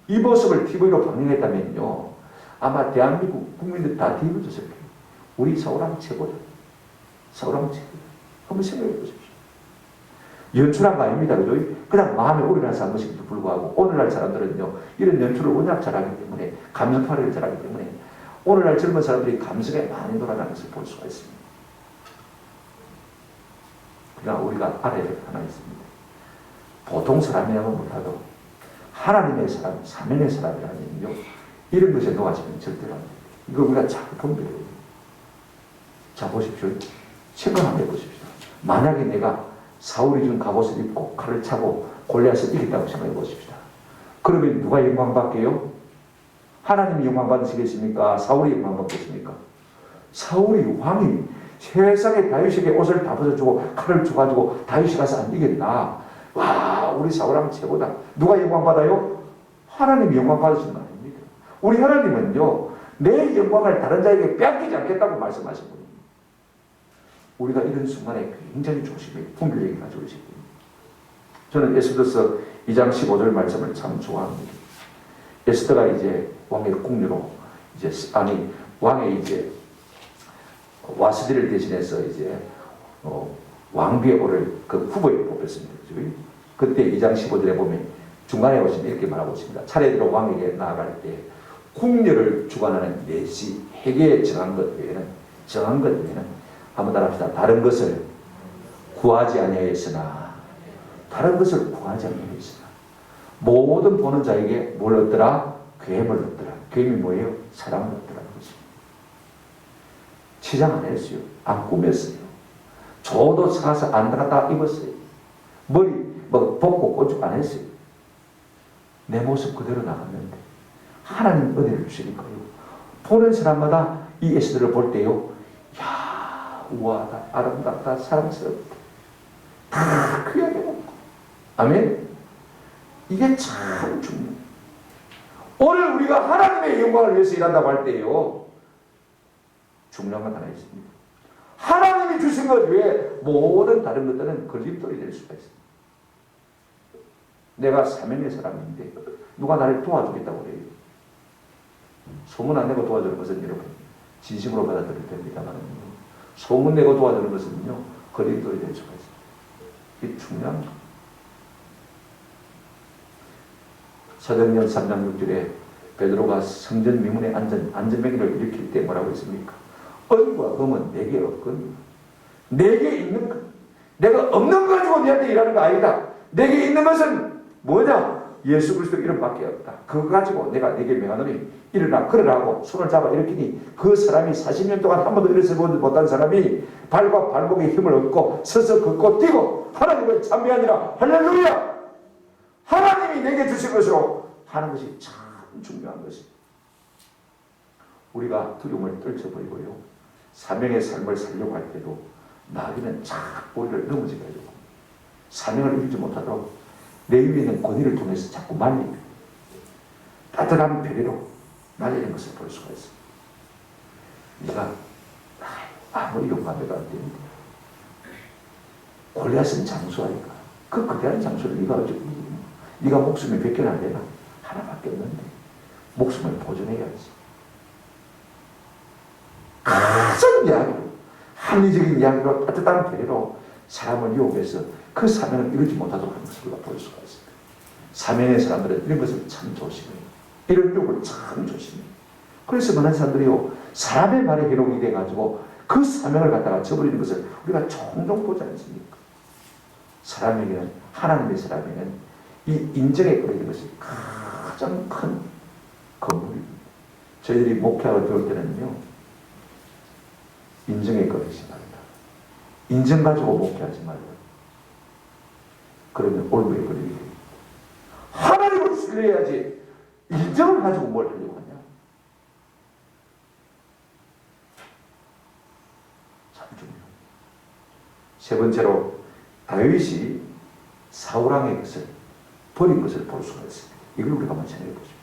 A: 이 모습을 TV로 방영했다면요 아마 대한민국 국민들 다 뒤집어졌을 거예요. 우리 사울왕 최고다. 사울왕 최고다. 한번 생각해 보십시오. 연출한 거 아닙니다. 그죠? 그냥 마음에 우려나서 한 것임에도 불구하고 오늘날 사람들은요 이런 연출을 워낙 잘하기 때문에 감성파를 잘하기 때문에 오늘날 젊은 사람들이 감성에 많이 놀아나는 것을 볼 수가 있습니다. 그러나 우리가 알아야 될 하나 있습니다. 보통 사람이라면 몰라도 하나님의 사람, 사명의 사람이라면요 이런 것에 놓아지면 절대로 안 됩니다. 이거 우리가 잘 분별해야 돼요. 자 보십시오. 생각 한번 해보십시오. 만약에 내가 사울이 준 갑옷을 입고 칼을 차고 골리앗을 이겼다고 생각해 보십시다. 그러면 누가 영광 받게요? 하나님이 영광 받으시겠습니까? 사울이 영광 받겠습니까? 사울이 왕이 세상에 다윗에게 옷을 다 벗어주고 칼을 줘가지고 다윗이 가서 안 이겼나? 와 우리 사울왕 최고다. 누가 영광 받아요? 하나님이 영광 받으시는 거 아닙니다. 우리 하나님은요 내 영광을 다른 자에게 빼앗기지 않겠다고 말씀하신 분입니다. 우리가 이런 순간에 굉장히 조심히 분별력이 가지고 있습니다. 저는 에스더서 2장 15절 말씀을 참 좋아합니다. 에스더가 이제 왕의 궁녀로 이제 왕의 이제 와스디를 대신해서 이제 왕비에 오를 그 후보에 뽑혔습니다. 그때 2장 15절에 보면 중간에 보시면 이렇게 말하고 있습니다. 차례대로 왕에게 나아갈 때 궁녀를 주관하는 내시 회계에 정한 것 외에는 한번 따라합시다. 다른 것을 구하지 아니하였으나 모든 보는 자에게 뭘 얻더라? 괴물 얻더라. 괴물이 뭐예요? 사랑을 얻더라는 것입니다. 치장 안 했어요. 안 꾸몄어요. 저도 사서 안 갖다 입었어요. 머리 벗고 꼬죽 안 했어요. 내 모습 그대로 나갔는데 하나님 은혜를 주시니까요. 보는 사람마다 이 에스더를 볼 때요. 야 우아하다, 아름답다, 사랑스럽다. 다 귀하게 먹고. 아멘. 이게 참 중요해요. 오늘 우리가 하나님의 영광을 위해서 일한다고 할 때요. 중요한 건 하나 있습니다. 하나님이 주신 것 외에 모든 다른 것들은 걸림돌이 될 수가 있습니다. 내가 사명의 사람인데 누가 나를 도와주겠다고 그래요. 소문 안 내고 도와주는 것은 여러분 진심으로 받아들여야 됩니다만 소문 내고 도와주는 것은요 걸림돌이 될 수가 있습니다. 이게 중요한 거. 사도행전 3장 6절에 베드로가 성전 미문의 안전뱅이를 일으킬 때 뭐라고 했습니까? 은과 금은 내게 없거니와 내게 있는 것, 내가 없는 거 가지고 너한테 일하는 거 아니다. 내게 있는 것은 뭐냐? 예수 그리스도 이름밖에 없다. 그거 가지고 내가 내게 명하노니 일어나 걸으라고 손을 잡아 일으키니 그 사람이 40년 동안 한 번도 일어서지 못한 사람이 발과 발목에 힘을 얻고 서서 걷고 뛰고 하나님을 찬미하니라. 할렐루야. 하나님이 내게 주신 것으로 하는 것이 참 중요한 것입니다. 우리가 두려움을 떨쳐버리고요. 사명의 삶을 살려고 할 때도 나중에는 자꾸 우리를 넘어지게 하려고 사명을 이루지 못하도록 내 위에 있는 권위를 통해서 자꾸 말립니다. 따뜻한 배려로 말리는 것을 볼 수가 있습니다. 네가 아무리 용감해도 안 됩니다. 골리앗은 장수하니까 그 거대한 장수를 네가 어쩌고 네가 목숨이 100개나 안 되나? 하나밖에 없는데 목숨을 보존해야지. 가장 이야기로 합리적인 이야기로 따뜻한 배려로 사람을 유혹해서 그 사명을 이루지 못하도록 하는 것을 우리가 볼 수가 있습니다. 사명의 사람들은 이런 것을 참 조심해요. 이런 유혹을 참 조심해요. 그래서 많은 사람들이요 사람의 말에 해롱이 돼가지고 그 사명을 갖다가 저버리는 것을 우리가 종종 보지 않습니까? 사람에게는 하나님의 사람에게는 이 인정에 끌어있는 것이 가장 큰 건물입니다. 저희들이 목회하러 들어올 때는요 인정에 걸리지 말라. 인정 가지고 목회하지 말라. 그러면 올무에 걸리게 됩니다. 하나님을 신뢰해야지 인정을 가지고 뭘 하려고 하냐. 참 중요해요. 세 번째로 다윗이 사울왕의 것을 버린 것을 볼 수가 있습니다. 이걸 우리가 한번 생각해 보십시오.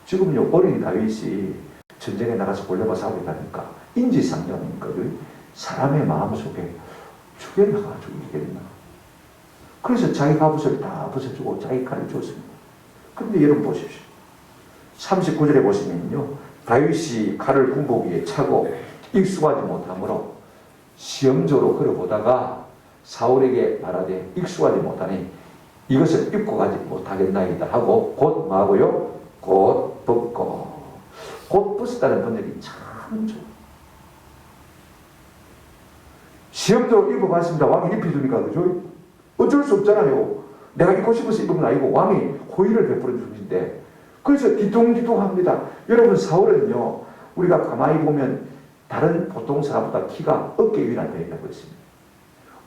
A: 지금요 어린 다윗이 전쟁에 나가서 골리앗과 싸우게 되니까 인지상정인 것을 사람의 마음속에 죽여나가지고 이기겠나. 그래서 자기 갑옷을 다 벗어주고 자기 칼을 줬습니다. 그런데 여러분 보십시오. 39절에 보시면요 다윗이 칼을 군복위에 차고 익숙하지 못하므로 시험적으로 걸어보다가 사울에게 말하되 익숙하지 못하니 이것을 입고 가지 못하겠나이다 하고 곧 뭐하고요? 곧 벗고. 곧 벗었다는 번역이 참 좋아요. 시험적으로 입어봤습니다. 왕이 입혀주니까 그죠? 어쩔 수 없잖아요. 내가 입고 싶어서 입은 건 아니고 왕이 호의를 베풀어 주는데 그래서 뒤뚱뒤뚱합니다. 여러분 사울은요 우리가 가만히 보면 다른 보통 사람보다 키가 어깨 위나 되어 있다고 했습니다.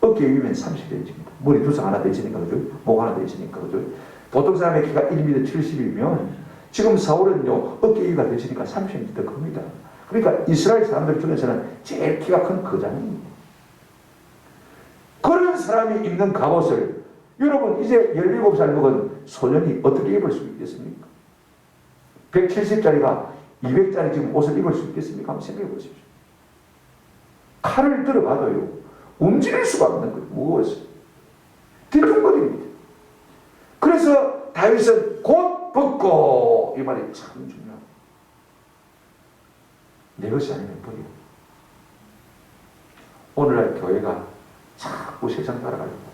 A: 어깨 위면 30cm입니다. 머리 두상 하나 더 있으니까 그죠? 목 하나 더 있으니까 그죠? 보통 사람의 키가 1m 70이면 지금 사울은요 어깨 위가 되시니까 30cm 더 큽니다. 그러니까 이스라엘 사람들 중에서는 제일 키가 큰 거장입니다. 그런 사람이 입는 갑옷을 여러분 이제 17살 먹은 소년이 어떻게 입을 수 있겠습니까? 170짜리가 200짜리 지금 옷을 입을 수 있겠습니까? 한번 생각해 보십시오. 칼을 들어봐도요 움직일 수가 없는 거예요. 무거워서 뒤뚱거립니다. 그래서 다윗은 곧 벗고 이 말이 참 중요합니다. 내 것이 아니면 버려. 오늘날 교회가 자꾸 세상 따라가려고.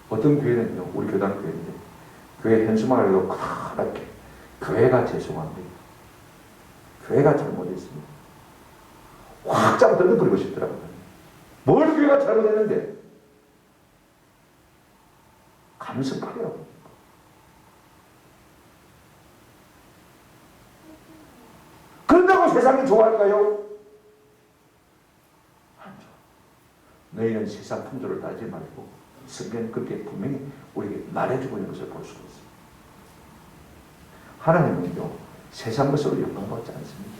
A: 어떤 교회는요, 우리 교단 교회인데, 교회 현수막을 해도 커렇게 교회가 죄송합니다. 교회가 잘못했습니다. 확 잡아 던져버리고 싶더라고요. 뭘 교회가 잘못했는데? 감성파래요. 그런다고 세상이 좋아할까요? 너희는 세상 풍조를 따지지 말고 성경은 그렇게 분명히 우리에게 말해주고 있는 것을 볼 수가 있습니다. 하나님은요 세상 것으로 영광받지 않습니다.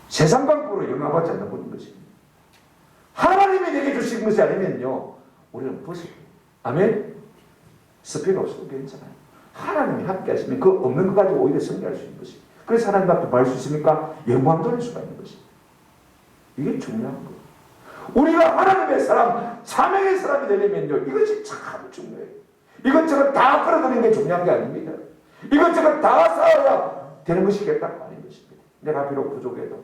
A: 세상 방법으로 영광받지 않는 분인 것입니다. 하나님이 내게 주신 것이 아니면요 우리는 벗어요. 아멘? 스피가 없어도 괜찮아요. 하나님이 함께 하시면 그 없는 것 가지고 오히려 승리할 수 있는 것입니다. 그래서 하나님 앞에 말할 수 있습니까? 영광 돌릴 수가 있는 것입니다. 이게 중요한 거예요. 우리가 하나님의 사람, 사명의 사람이 되려면요 이것이 참 중요해요. 이것저것 다 끌어들이는 게 중요한 게 아닙니다. 이것저것 다 쌓아야 되는 것이 겠다고 아닌 것입니다. 내가 비록 부족해도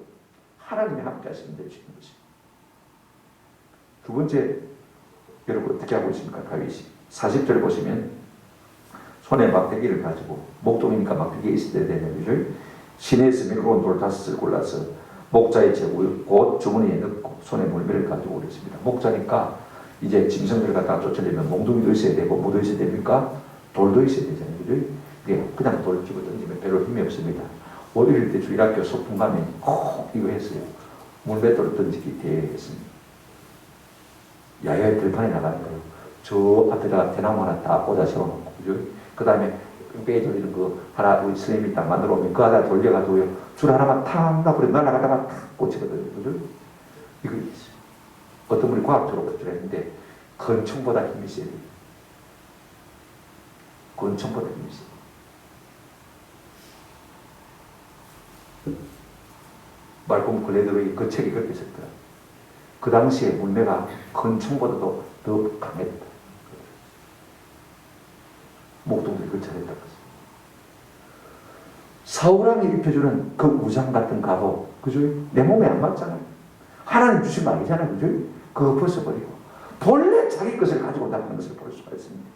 A: 하나님이 함께 하시면 될 수 있는 것입니다. 두 번째, 여러분 어떻게 하고 있습니까? 다윗이 40절 보시면 손에 막대기를 가지고 목동이니까 막대기 있어야 되는 거죠. 시내에서 미끄러운 돌 5을 골라서 목자의 제구 곧 주머니에 넣고 손에 물매를 가지고 오랬습니다. 목자니까 이제 짐승들 갖다가 쫓으려면 몽둥이도 있어야 되고 뭐도 있어야 됩니까? 돌도 있어야 되잖아요. 그죠? 그냥 돌 집어 던지면 별로 힘이 없습니다. 어릴 때 주일학교 소풍 가면 꼭 이거 했어요. 물맷돌을 던지기 대회 했습니다. 야외 들판에 나가니까요. 저 앞에다가 대나무 하나 딱 꽂아 세워놓고, 그죠? 그 다음에 뺑뺑이 돌리는 거 하나 우리 선생님이 딱 만들어 오면 그 하나 돌려가지고요. 줄 하나만 탁 놔버려 날아가다가 탁 꽂히거든요. 그죠? 이거 있어요. 어떤 분이 과학적으로 구출했는데 건총보다 힘이 세요. 건총보다 힘이 세요. 말콤 글래드웨이 그 책이 그렇게 썼더라. 그 당시에 물매가 건총보다도 더 강했다. 목동들이 그 잘했다고 했어요. 사울왕이 입혀주는 그 우상 같은 갑옷, 그죠? 내 몸에 안 맞잖아요. 하나님 주신 거 아니잖아요. 그죠? 그거 벗어버리고 본래 자기 것을 가지고 나가는 것을 볼 수가 있습니다.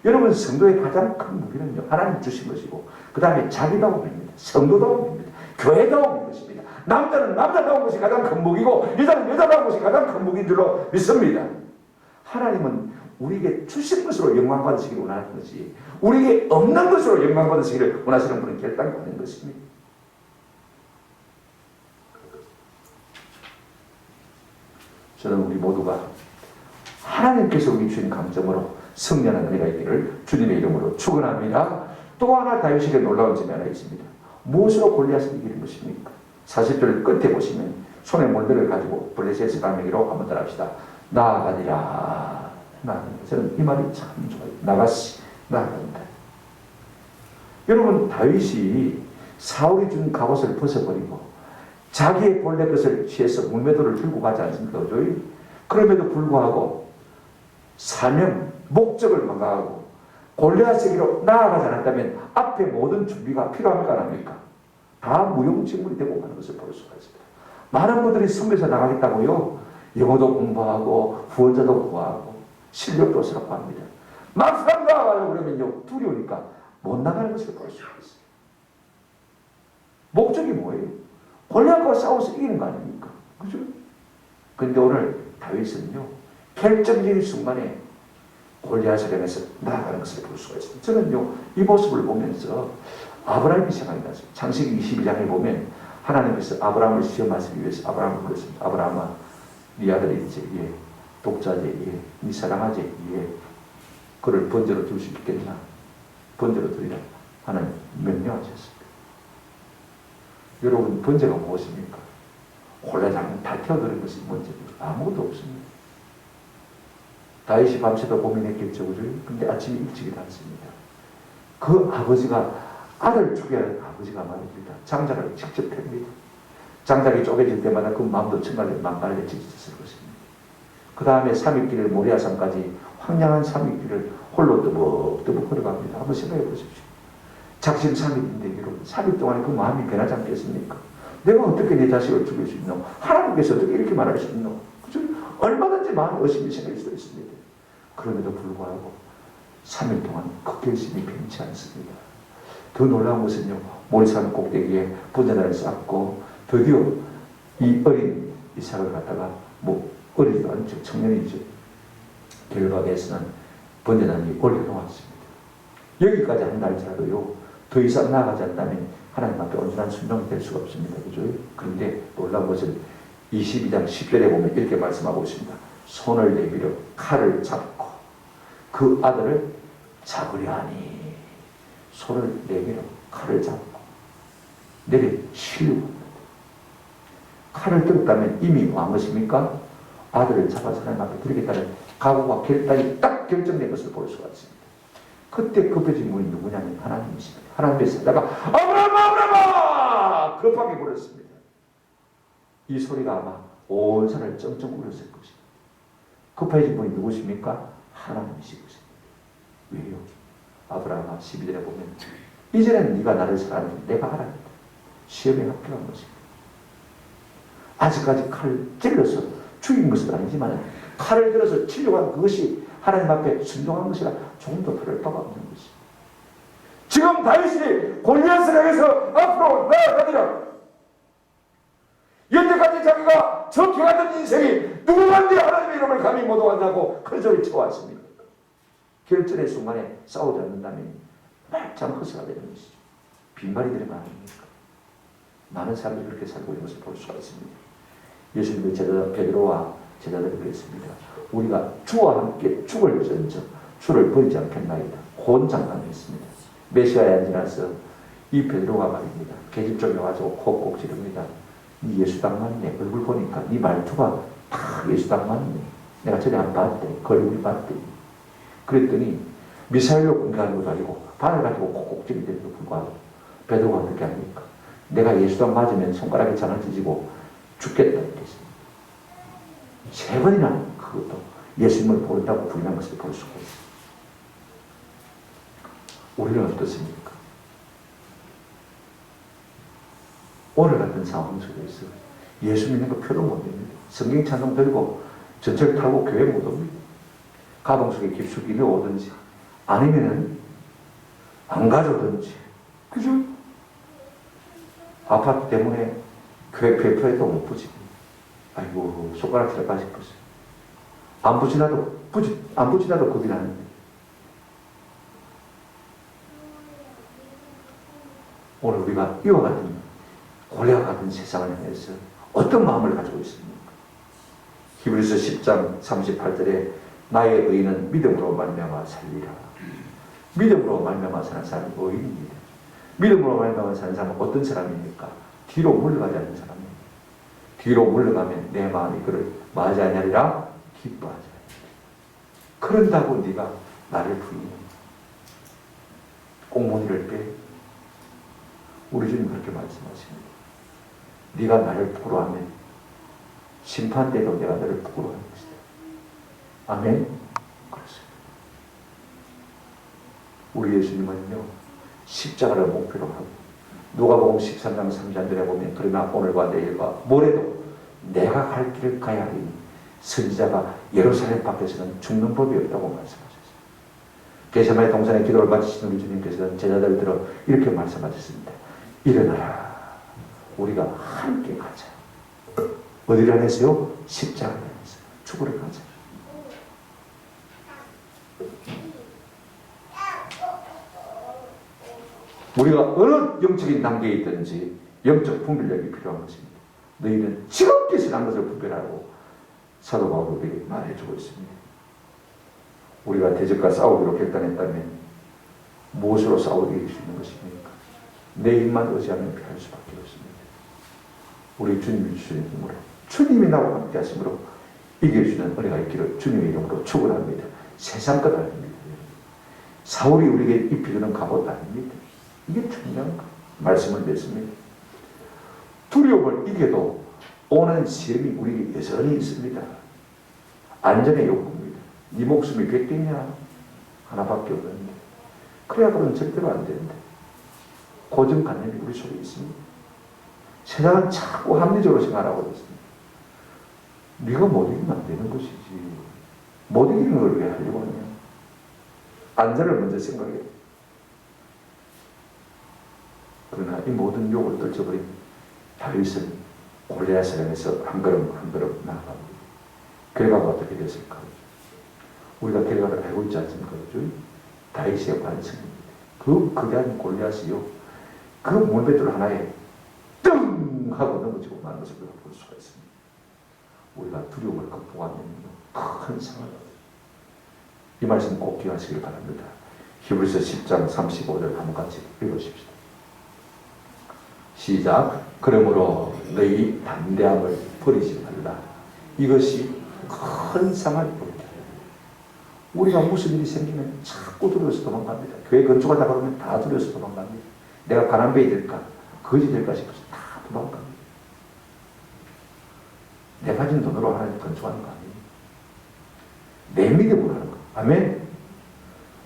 A: 여러분 성도의 가장 큰 무기는요 하나님 주신 것이고 그 다음에 자기다움입니다. 성도다움입니다. 교회다움인 것입니다. 남자는 남자다운 것이 가장 큰 무기고 여자는 여자다운 것이 가장 큰 무기인 줄로 믿습니다. 하나님은 우리에게 주신 것으로 영광 받으시기를 원하는 것이 우리에게 없는 것으로 영광 받으시기를 원하시는 분은 결단이 없는 것입니다. 저는 우리 모두가 하나님께서 우리 주신 강점으로 승리하는 은혜가 있기를 주님의 이름으로 축원합니다. 또 하나 다윗에게 놀라운 점이 하나 있습니다. 무엇으로 골리앗을 이기는 것입니까? 40절 끝에 보시면 손에 물들을 가지고 블레셋 갈매기로 한번 따라합시다. 나아가니라. 저는 이 말이 참 좋아요. 나가시, 나아간다. 여러분, 다윗이 사울이 준 갑옷을 벗어버리고 자기의 본래 것을 취해서 물매도를 들고 가지 않습니까? 그럼에도 불구하고 사명, 목적을 망각하고 골리앗에게로 나아가지 않았다면 앞에 모든 준비가 필요합니까? 안 합니까? 다 무용지물이 되고 가는 것을 볼 수가 있습니다. 많은 분들이 섬에서 나가겠다고요. 영어도 공부하고 후원자도 구하고 실력도 쌓고합니다. 막상 나가려고 그러면요, 두려우니까 못 나가는 것을 볼 수가 있어요. 목적이 뭐예요? 골리앗과 싸워서 이기는 거 아닙니까? 그죠? 그런데 오늘 다윗은요, 결정적인 순간에 골리앗을 향해서 나아가는 것을 볼 수가 있습니다. 저는요, 이 모습을 보면서 아브라함이 생각이 났습니다. 창세기 22장에 보면 하나님께서 아브라함을 시험하시기 위해서 아브라함을 그랬습니다. 아브라함아, 네 아들이 이제 독자제, 네 사랑하제, 그를 번제로 둘 수 있겠나? 번제로 드리라. 하나님 명령하셨습니다. 여러분, 번제가 무엇입니까? 골리앗을 다 태워드린 것이 번제입니다. 아무것도 없습니다. 다윗이 밤새도 고민했겠죠, 그죠? 근데 아침에 일찍 일어났습니다. 그 아버지가 아들 죽여야 아버지가 말입니다. 장자를 직접 팹니다. 장작이 쪼개질 때마다 그 마음도 정말 망갈래 찢어졌을 것입니다. 그 다음에 3일길을 모리아산까지 황량한 3일길을 홀로 뜨벅뜨벅 걸어갑니다. 한번 생각해 보십시오. 작심 3일인데 여러분, 3일 동안에 그 마음이 변하지 않겠습니까? 내가 어떻게 내 자식을 죽일 수 있노? 하나님께서 어떻게 이렇게 말할 수 있노? 그죠? 얼마든지 마음에 의심이 생길 수도 있습니다. 그럼에도 불구하고 3일 동안 그 결심이 변치 않습니다. 더 놀라운 것은요, 모리산 꼭대기에 번제단을 쌓고 드디어 이 어린 이삭을 갖다가 어리지도 않죠. 청년이죠. 결박에서는 번제단이 올려놓았습니다. 여기까지 한 날짜도요, 더 이상 나아가지 않다면 하나님 앞에 온전한 순종이 될 수가 없습니다. 그죠? 그런데 놀라운 것은 22장 10절에 보면 이렇게 말씀하고 있습니다. 손을 내밀어 칼을 잡고 그 아들을 잡으려 하니, 손을 내밀어 칼을 잡고 내려 치려고 합니다. 칼을 들었다면 이미 왕 것입니까? 아들을 잡아서 하나님 앞에 드리겠다는 각오와 결단이 딱 결정된 것을 볼 수가 있습니다. 그때 급해진 분이 누구냐면 하나님이십니다. 하나님의 사자가 아브라함아 급하게 불렀습니다. 이 소리가 아마 온 산을 쩡쩡 울렸을 것입니다. 급해진 분이 누구십니까? 하나님이신 것입니다. 왜요? 아브라함아 12절에 보면 이제는 네가 나를 사랑하는데 내가 알아냈다. 시험에 합격한 것입니다. 아직까지 칼을 찔러서 죽인 것은 아니지만 칼을 들어서 치려고 한 그것이 하나님 앞에 순종한 것이라 조금 더 다를 바가 없는 것입니다. 지금 다윗이 골리앗을 향해서 앞으로 나아가니라. 여태까지 자기가 적혀가던 인생이 누구만데 하나님의 이름을 감히 못한다고 큰 소리 쳐왔습니다. 결전의 순간에 싸우지 않는다면 말짱 허세가 되는 것이죠. 빈말이 되는 거 아닙니까? 많은 사람들이 그렇게 살고 있는 것을 볼 수가 있습니다. 예수님의 제자 베드로와 제자들이 그랬습니다. 우리가 주와 함께 죽을 전적 주를 버리지 않겠나이다. 혼장담했습니다. 메시아에 앉아서 이 베드로가 말입니다. 계집 쪽에 와서 콕콕 지릅니다. 네 예수 닮았네. 얼굴 보니까 네 말투가 다 예수 닮았네. 내가 전에 안 봤대. 그 얼굴 봤대. 그랬더니 미사일로 공격하는 것도 아니고 발을 가지고 콕콕 찌르는데도 불구하고 베드로가 어떻게 합니까? 내가 예수당 맞으면 손가락에 장을 찢고 죽겠다 했습니다. 3번이나 그것도 예수님을 본다고 부인한 것을 볼 수가 있습니다. 우리는 어떻습니까? 오늘 같은 상황 속에서 예수 믿는 거 표도 못 됩니다. 성경 찬송 들고 전철 타고 교회 못 옵니다. 가방 속에 깊숙이 넣어오든지 아니면은 안 가져오든지, 그죠? 아파트 때문에 교회 배표에도 못 붙이고, 아이고 손가락 잘 빠질 것을 안 붙이나도 겁이 나는데, 오늘 우리가 이와 같은 골리앗 같은 세상을 향해서 어떤 마음을 가지고 있습니까? 히브리서 10장 38절에 나의 의인은 믿음으로 말미암아 살리라. 믿음으로 말미암아 사는 사람이 의인입니다. 믿음으로 말미암아 사는 사람은 어떤 사람입니까? 뒤로 물러가지 않는 사람입니다. 뒤로 물러가면 내 마음이 그를 뭐하지 않으리라? 기뻐하지 않으리라. 그런다고 네가 나를 부인해. 꽁무니를 빼. 우리 주님 그렇게 말씀하십니다. 네가 나를 부끄러워하면 심판 때도 내가 너를 부끄러워하는 것이다. 아멘. 그렇습니다. 우리 예수님은요, 십자가를 목표로 하고, 누가복음 13장 3절에 보면 그러나 오늘과 내일과 모레도 내가 갈 길을 가야 하리니 선지자가 예루살렘 밖에서는 죽는 법이 없다고 말씀하셨습니다. 겟세마네 동산의 기도를 마치신 우리 주님께서는 제자들을 들어 이렇게 말씀하셨습니다. 일어나라. 우리가 함께 가자. 어디를 향해서요? 십자가를 향해서 죽으러 가자. 우리가 어느 영적인 단계에 있든지 영적 분별력이 필요한 것입니다. 너희는 지극히 선한 것을 분별하라고 사도 바울이 말해주고 있습니다. 우리가 대적과 싸우기로 결단했다면 무엇으로 싸우게 할 수 있는 것입니까? 내 힘만 의지하면 피할 수밖에 없습니다. 우리 주님이 주시는 힘으로, 주님이 나와 함께 하심으로 이길 수 있는 은혜가 있기를 주님의 이름으로 축원합니다. 세상 것 아닙니다. 사울이 우리에게 입히는 갑옷 아닙니다. 이게 중요한 말씀을 맺습니다. 두려움을 이겨도 오는 시험이 우리에게 여전히 있습니다. 안전의 욕구입니다. 네 목숨이 몇 개냐? 하나밖에 없는데. 그래야 그건 절대로 안 되는데. 고정관념이 우리 속에 있습니다. 세상은 자꾸 합리적으로 생각하고 있습니다. 네가 못 이기면 안 되는 것이지. 못 이기는 걸 왜 하려고 하냐? 안전을 먼저 생각해. 그러나 이 모든 욕을 떨쳐버린 다윗은 골리앗을 향해서 한 걸음 한 걸음 나아갑니다. 결과가 어떻게 됐을까? 우리가 결과를 알고 있지 않습니까? 다윗의 관성입니다. 그 거대한 골리앗이요, 그 물맷돌 하나에 뜬 하고 넘어지고 마는 것을 볼 수가 있습니다. 우리가 두려움을 극복하면 큰 상을 얻어요. 이 말씀 꼭 기억하시길 바랍니다. 히브리서 10장 35절 한번 같이 읽으십시다. 시작. 그러므로 너희 담대함을 버리지 말라. 이것이 큰 상을 입는다. 우리가 무슨 일이 생기면 자꾸 두려워서 도망갑니다. 교회 건축하다 그러면 다 두려워서 도망갑니다. 내가 가난뱅이 될까, 거지 될까 싶어서 다 도망갑니다. 내 가진 돈으로 하나님 건축하는 거 아니에요. 내 믿음으로 하는 거. 아멘.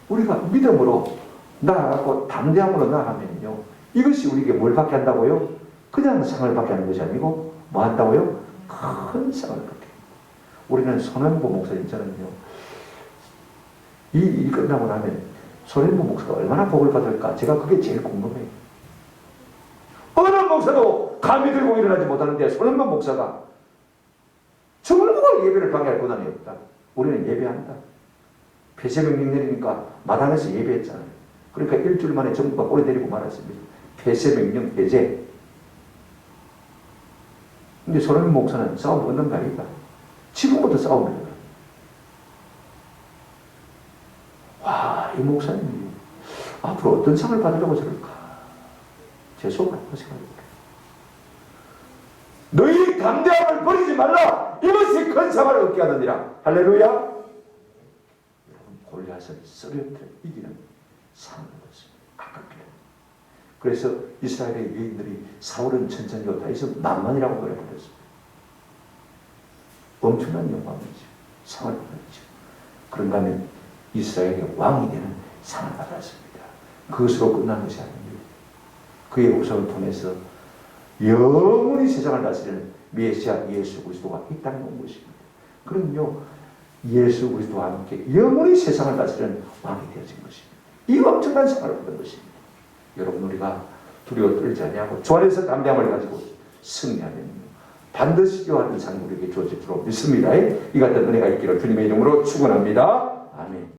A: 우리가 믿음으로 나아가고 담대함으로 나아가면요, 이것이 우리에게 뭘 받게 한다고요? 그냥 상을 받게 하는 것이 아니고 뭐 한다고요? 큰 상을 받게 합니다. 우리는 손현보 목사님처럼요, 이 일이 끝나고 나면 손현보 목사가 얼마나 복을 받을까? 제가 그게 제일 궁금해요. 어느 목사도 감히 들고 일어나지 못하는데 손현보 목사가 정말 예배를 방해할 권한이 없다. 우리는 예배한다. 폐쇄명령 내리니까 마당에서 예배했잖아요. 그러니까 일주일 만에 정부가 꼬리 내리고 말았습니다. 폐쇄명령 해제. 근데 손흥민 목사는 싸움 얻는 거 아니다. 지금부터 싸웁니다. 와, 이 목사님이 앞으로 어떤 상을 받으려고 저럴까? 제 속으로 생각합니다. 너희 담대함을 버리지 말라. 이것이 큰 상을 얻게 하느니라. 할렐루야. 여러분, 골리앗을 쓰러뜨려 이기는 상을 얻었습니다. 가깝게. 그래서 이스라엘의 유인들이 사울은 천천히고 다윗은 만만이라고 노래했습니다. 엄청난 영광이죠. 상을 받았죠. 그런가 하면 이스라엘의 왕이 되는 상을 받았습니다. 그것으로 끝난 것이 아닙니다. 그의 후손을 통해서 영원히 세상을 다스리는 메시아 예수 그리스도가 이 땅에 온 것입니다. 그럼요, 예수 그리스도와 함께 영원히 세상을 다스리는 왕이 되어진 것입니다. 이 엄청난 상을 받은 것입니다. 여러분, 우리가 두려워 떨지 아니하고 주 안에서 담대함을 가지고 승리하면 반드시 이와 같은 상이 우리에게 주어질 줄 믿습니다. 이 같은 은혜가 있기를 주님의 이름으로 축원합니다. 아멘.